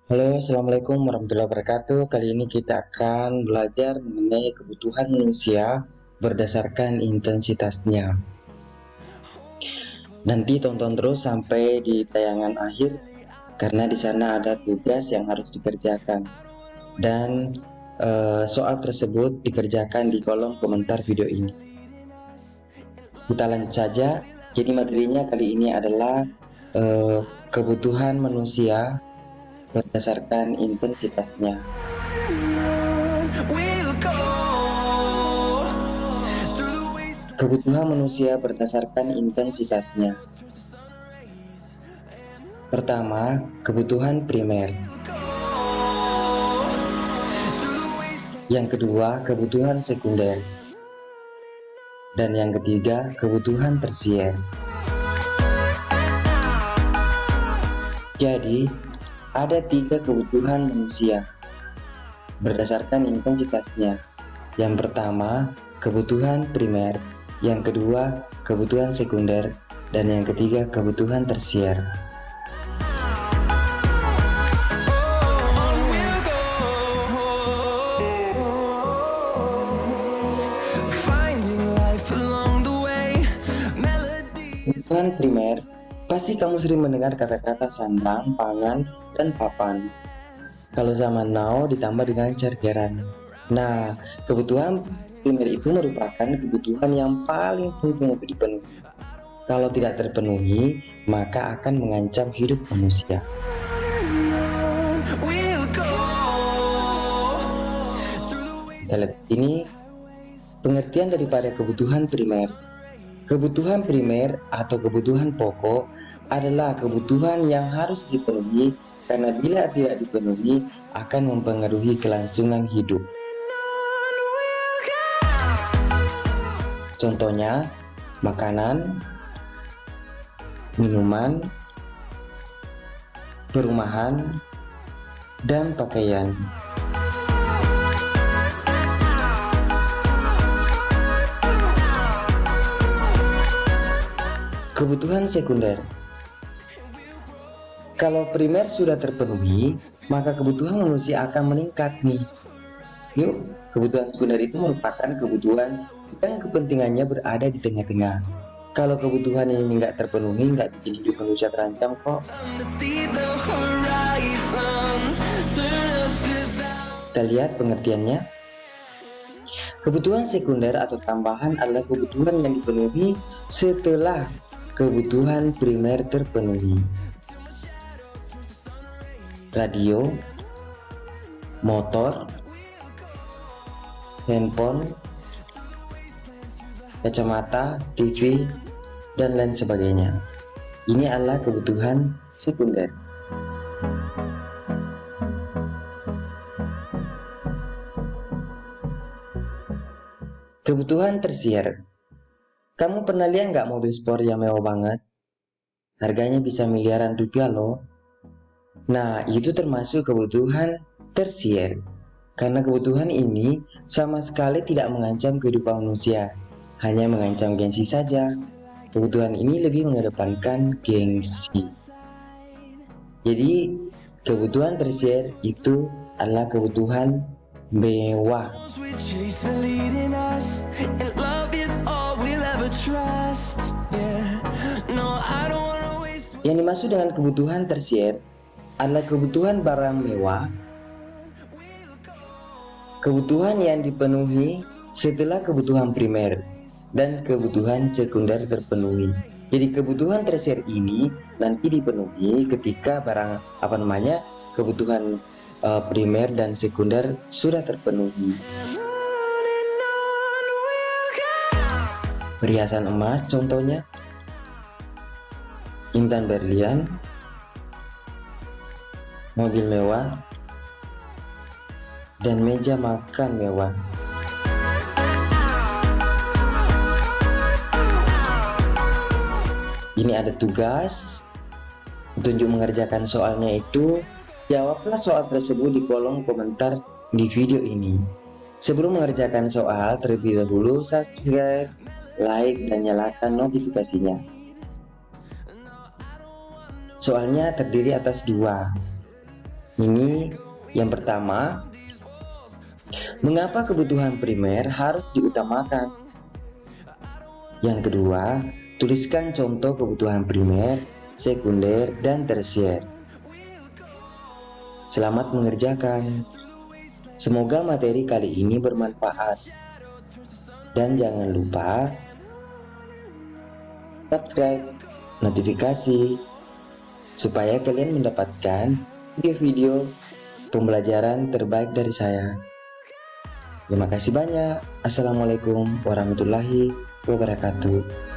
Halo, Assalamualaikum warahmatullahi wabarakatuh. Kali ini kita akan belajar mengenai kebutuhan manusia berdasarkan intensitasnya. Nanti tonton terus sampai di tayangan akhir, karena di sana ada tugas yang harus dikerjakan. Dan soal tersebut dikerjakan di kolom komentar video ini. Kita lanjut saja. Jadi materinya kali ini adalah kebutuhan manusia berdasarkan intensitasnya. Kebutuhan manusia berdasarkan intensitasnya. Pertama, kebutuhan primer. Yang kedua, kebutuhan sekunder. Dan yang ketiga, kebutuhan tersier. Jadi, ada 3 kebutuhan manusia berdasarkan intensitasnya. Yang pertama, kebutuhan primer. Yang kedua, kebutuhan sekunder. Dan yang ketiga, kebutuhan tersier. Kebutuhan primer, pasti kamu sering mendengar kata-kata sandang, pangan, dan papan. Kalau zaman now ditambah dengan chargeran. Nah, kebutuhan primer itu merupakan kebutuhan yang paling penting untuk dipenuhi. Kalau tidak terpenuhi, maka akan mengancam hidup manusia. Kita lihat ini pengertian daripada kebutuhan primer. Kebutuhan primer atau kebutuhan pokok adalah kebutuhan yang harus dipenuhi, karena bila tidak dipenuhi akan mempengaruhi kelangsungan hidup. Contohnya, makanan, minuman, perumahan, dan pakaian. Kebutuhan sekunder. Kalau primer sudah terpenuhi, maka kebutuhan manusia akan meningkat nih. Yuk, kebutuhan sekunder itu merupakan kebutuhan yang kepentingannya berada di tengah-tengah. Kalau kebutuhan ini nggak terpenuhi, nggak bikin hidup manusia terancam kok. Kita lihat pengertiannya. Kebutuhan sekunder atau tambahan adalah kebutuhan yang dipenuhi setelah kebutuhan primer terpenuhi. Radio, motor, handphone, kacamata, TV, dan lain sebagainya. Ini adalah kebutuhan sekunder. Kebutuhan tersier. Kamu pernah lihat nggak mobil sport yang mewah banget? Harganya bisa miliaran rupiah loh. Nah, itu termasuk kebutuhan tersier. Karena kebutuhan ini sama sekali tidak mengancam kehidupan manusia, hanya mengancam gengsi saja. Kebutuhan ini lebih mengedepankan gengsi. Jadi, kebutuhan tersier itu adalah kebutuhan mewah. Yang dimaksud dengan kebutuhan tersier adalah kebutuhan barang mewah, kebutuhan yang dipenuhi setelah kebutuhan primer dan kebutuhan sekunder terpenuhi. Jadi kebutuhan tersier ini nanti dipenuhi ketika kebutuhan primer dan sekunder sudah terpenuhi. Perhiasan emas contohnya, intan berlian, mobil mewah, dan meja makan mewah. Ini ada tugas. Untuk mengerjakan soalnya itu, jawablah soal tersebut di kolom komentar di video ini. Sebelum mengerjakan soal, terlebih dahulu subscribe, like, dan nyalakan notifikasinya. Soalnya terdiri atas 2. Ini yang pertama, mengapa kebutuhan primer harus diutamakan? Yang kedua, tuliskan contoh kebutuhan primer, sekunder, dan tersier. Selamat mengerjakan. Semoga materi kali ini bermanfaat. Dan jangan lupa subscribe, notifikasi, supaya kalian mendapatkan video-video pembelajaran terbaik dari saya. Terima kasih banyak. Assalamualaikum warahmatullahi wabarakatuh.